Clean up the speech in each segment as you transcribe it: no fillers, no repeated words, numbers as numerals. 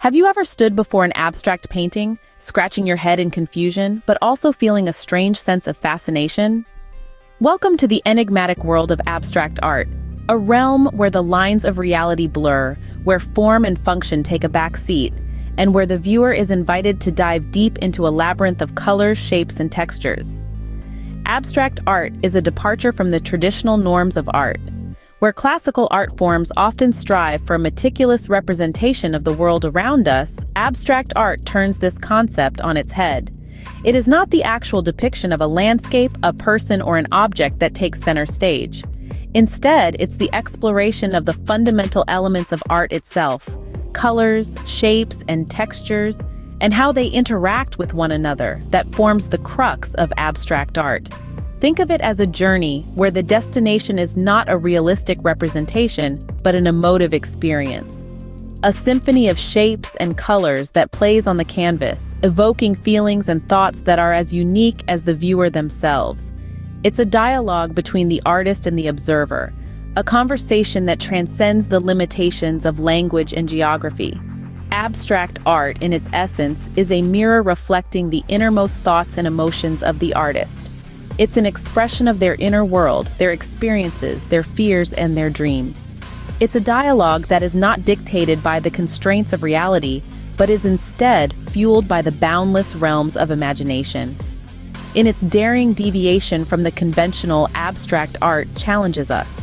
Have you ever stood before an abstract painting, scratching your head in confusion, but also feeling a strange sense of fascination? Welcome to the enigmatic world of abstract art, a realm where the lines of reality blur, where form and function take a back seat, and where the viewer is invited to dive deep into a labyrinth of colors, shapes, and textures. Abstract art is a departure from the traditional norms of art. Where classical art forms often strive for a meticulous representation of the world around us, abstract art turns this concept on its head. It is not the actual depiction of a landscape, a person, or an object that takes center stage. Instead, it's the exploration of the fundamental elements of art itself, colors, shapes, and textures, and how they interact with one another that forms the crux of abstract art. Think of it as a journey where the destination is not a realistic representation, but an emotive experience. A symphony of shapes and colors that plays on the canvas, evoking feelings and thoughts that are as unique as the viewer themselves. It's a dialogue between the artist and the observer, a conversation that transcends the limitations of language and geography. Abstract art, in its essence, is a mirror reflecting the innermost thoughts and emotions of the artist. It's an expression of their inner world, their experiences, their fears, and their dreams. It's a dialogue that is not dictated by the constraints of reality, but is instead fueled by the boundless realms of imagination. In its daring deviation from the conventional, abstract art challenges us.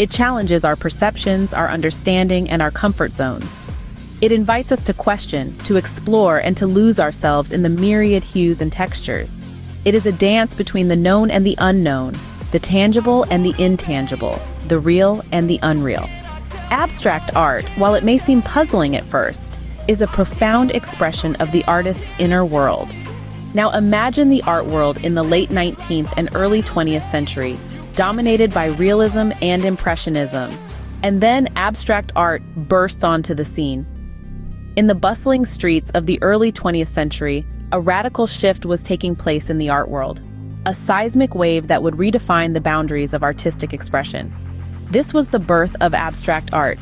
It challenges our perceptions, our understanding, and our comfort zones. It invites us to question, to explore, and to lose ourselves in the myriad hues and textures. It is a dance between the known and the unknown, the tangible and the intangible, the real and the unreal. Abstract art, while it may seem puzzling at first, is a profound expression of the artist's inner world. Now imagine the art world in the late 19th and early 20th century, dominated by realism and impressionism, and then abstract art bursts onto the scene. In the bustling streets of the early 20th century, a radical shift was taking place in the art world, a seismic wave that would redefine the boundaries of artistic expression. This was the birth of abstract art.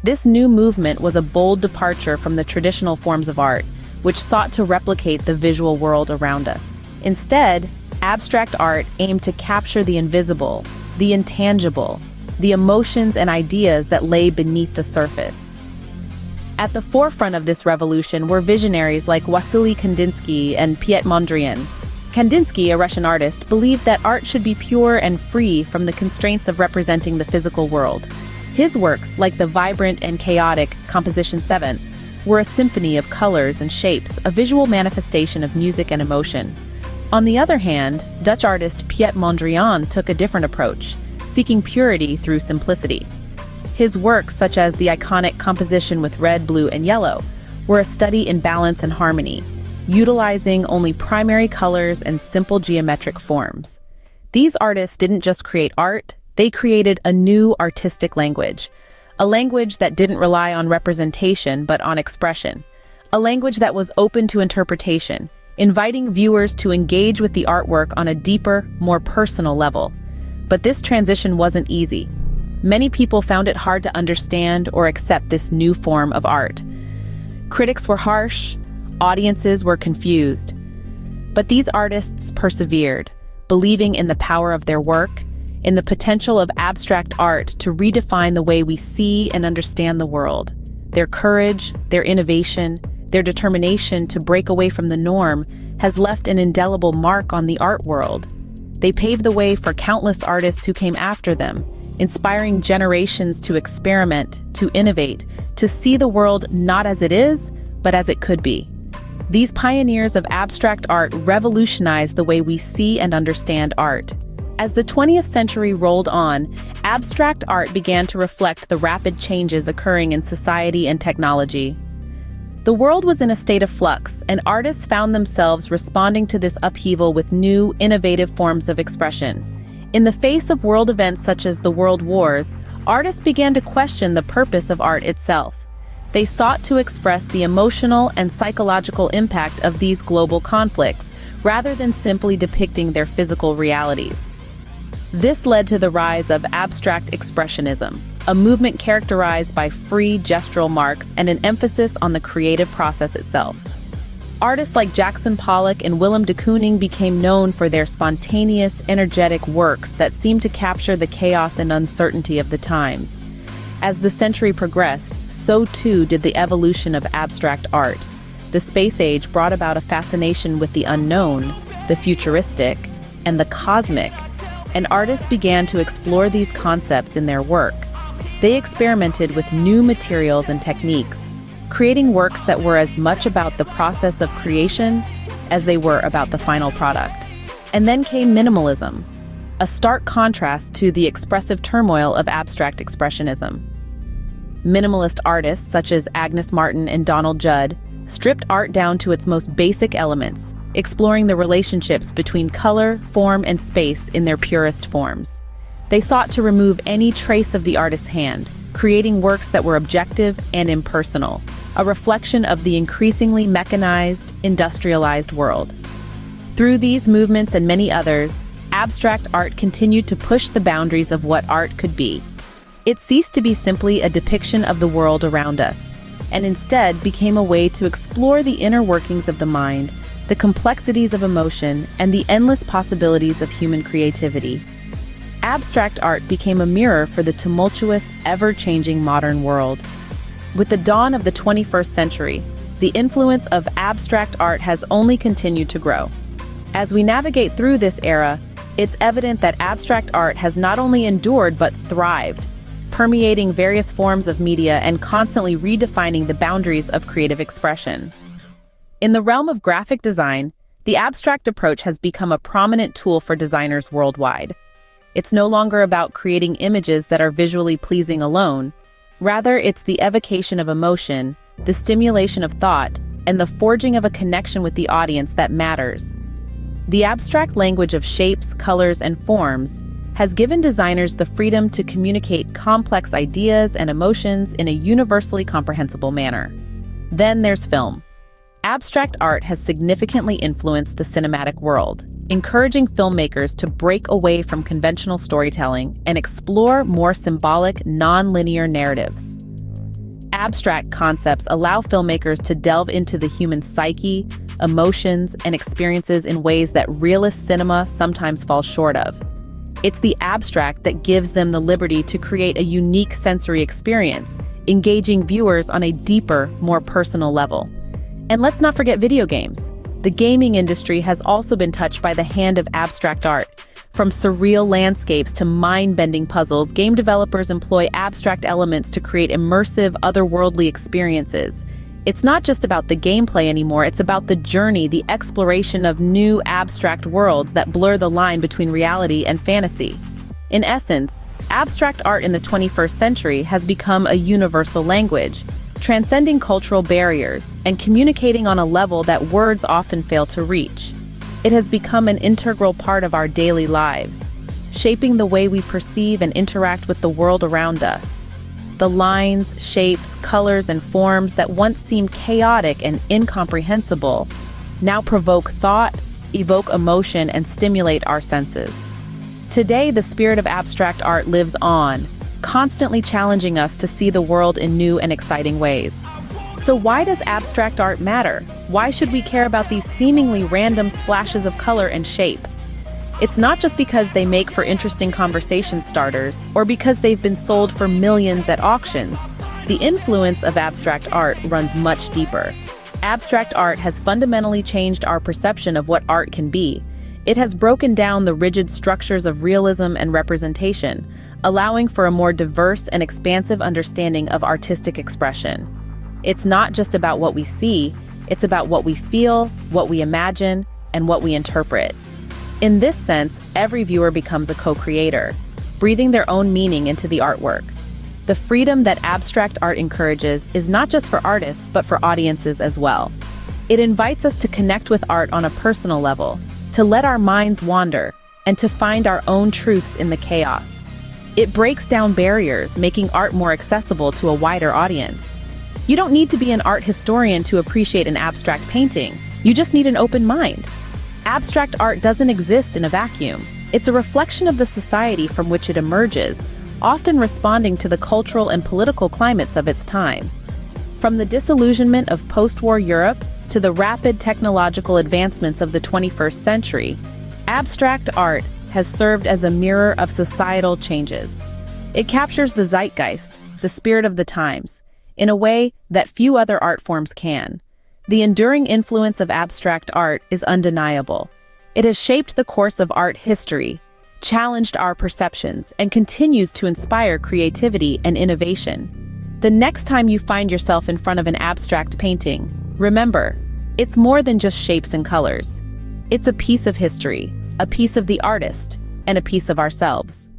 This new movement was a bold departure from the traditional forms of art, which sought to replicate the visual world around us. Instead, abstract art aimed to capture the invisible, the intangible, the emotions and ideas that lay beneath the surface. At the forefront of this revolution were visionaries like Wassily Kandinsky and Piet Mondrian. Kandinsky, a Russian artist, believed that art should be pure and free from the constraints of representing the physical world. His works, like the vibrant and chaotic Composition 7, were a symphony of colors and shapes, a visual manifestation of music and emotion. On the other hand, Dutch artist Piet Mondrian took a different approach, seeking purity through simplicity. His works, such as the iconic Composition with Red, Blue, and Yellow, were a study in balance and harmony, utilizing only primary colors and simple geometric forms. These artists didn't just create art, they created a new artistic language, a language that didn't rely on representation but on expression, a language that was open to interpretation, inviting viewers to engage with the artwork on a deeper, more personal level. But this transition wasn't easy. Many people found it hard to understand or accept this new form of art. Critics were harsh, audiences were confused. But these artists persevered, believing in the power of their work, in the potential of abstract art to redefine the way we see and understand the world. Their courage, their innovation, their determination to break away from the norm has left an indelible mark on the art world. They paved the way for countless artists who came after them, inspiring generations to experiment, to innovate, to see the world not as it is, but as it could be. These pioneers of abstract art revolutionized the way we see and understand art. As the 20th century rolled on, abstract art began to reflect the rapid changes occurring in society and technology. The world was in a state of flux, and artists found themselves responding to this upheaval with new, innovative forms of expression. In the face of world events such as the World Wars, artists began to question the purpose of art itself. They sought to express the emotional and psychological impact of these global conflicts, rather than simply depicting their physical realities. This led to the rise of abstract expressionism, a movement characterized by free gestural marks and an emphasis on the creative process itself. Artists like Jackson Pollock and Willem de Kooning became known for their spontaneous, energetic works that seemed to capture the chaos and uncertainty of the times. As the century progressed, so too did the evolution of abstract art. The space age brought about a fascination with the unknown, the futuristic, and the cosmic, and artists began to explore these concepts in their work. They experimented with new materials and techniques, creating works that were as much about the process of creation as they were about the final product. And then came minimalism, a stark contrast to the expressive turmoil of abstract expressionism. Minimalist artists such as Agnes Martin and Donald Judd stripped art down to its most basic elements, exploring the relationships between color, form, and space in their purest forms. They sought to remove any trace of the artist's hand, creating works that were objective and impersonal, a reflection of the increasingly mechanized, industrialized world. Through these movements and many others, abstract art continued to push the boundaries of what art could be. It ceased to be simply a depiction of the world around us, and instead became a way to explore the inner workings of the mind, the complexities of emotion, and the endless possibilities of human creativity. Abstract art became a mirror for the tumultuous, ever-changing modern world. With the dawn of the 21st century, the influence of abstract art has only continued to grow. As we navigate through this era, it's evident that abstract art has not only endured but thrived, permeating various forms of media and constantly redefining the boundaries of creative expression. In the realm of graphic design, the abstract approach has become a prominent tool for designers worldwide. It's no longer about creating images that are visually pleasing alone. Rather, it's the evocation of emotion, the stimulation of thought, and the forging of a connection with the audience that matters. The abstract language of shapes, colors, and forms has given designers the freedom to communicate complex ideas and emotions in a universally comprehensible manner. Then there's film. Abstract art has significantly influenced the cinematic world, encouraging filmmakers to break away from conventional storytelling and explore more symbolic, non-linear narratives. Abstract concepts allow filmmakers to delve into the human psyche, emotions, and experiences in ways that realist cinema sometimes falls short of. It's the abstract that gives them the liberty to create a unique sensory experience, engaging viewers on a deeper, more personal level. And let's not forget video games. The gaming industry has also been touched by the hand of abstract art. From surreal landscapes to mind-bending puzzles, game developers employ abstract elements to create immersive, otherworldly experiences. It's not just about the gameplay anymore, it's about the journey, the exploration of new abstract worlds that blur the line between reality and fantasy. In essence, abstract art in the 21st century has become a universal language, transcending cultural barriers and communicating on a level that words often fail to reach. It has become an integral part of our daily lives, shaping the way we perceive and interact with the world around us. The lines, shapes, colors, and forms that once seemed chaotic and incomprehensible now provoke thought, evoke emotion, and stimulate our senses. Today, the spirit of abstract art lives on, constantly challenging us to see the world in new and exciting ways. So why does abstract art matter? Why should we care about these seemingly random splashes of color and shape? It's not just because they make for interesting conversation starters or because they've been sold for millions at auctions. The influence of abstract art runs much deeper. Abstract art has fundamentally changed our perception of what art can be. It has broken down the rigid structures of realism and representation, allowing for a more diverse and expansive understanding of artistic expression. It's not just about what we see, it's about what we feel, what we imagine, and what we interpret. In this sense, every viewer becomes a co-creator, breathing their own meaning into the artwork. The freedom that abstract art encourages is not just for artists, but for audiences as well. It invites us to connect with art on a personal level, to let our minds wander, and to find our own truths in the chaos. It breaks down barriers, making art more accessible to a wider audience. You don't need to be an art historian to appreciate an abstract painting. You just need an open mind. Abstract art doesn't exist in a vacuum. It's a reflection of the society from which it emerges, often responding to the cultural and political climates of its time. From the disillusionment of post-war Europe to the rapid technological advancements of the 21st century, abstract art has served as a mirror of societal changes. It captures the zeitgeist, the spirit of the times, in a way that few other art forms can. The enduring influence of abstract art is undeniable. It has shaped the course of art history, challenged our perceptions, and continues to inspire creativity and innovation. The next time you find yourself in front of an abstract painting, remember, it's more than just shapes and colors. It's a piece of history, a piece of the artist, and a piece of ourselves.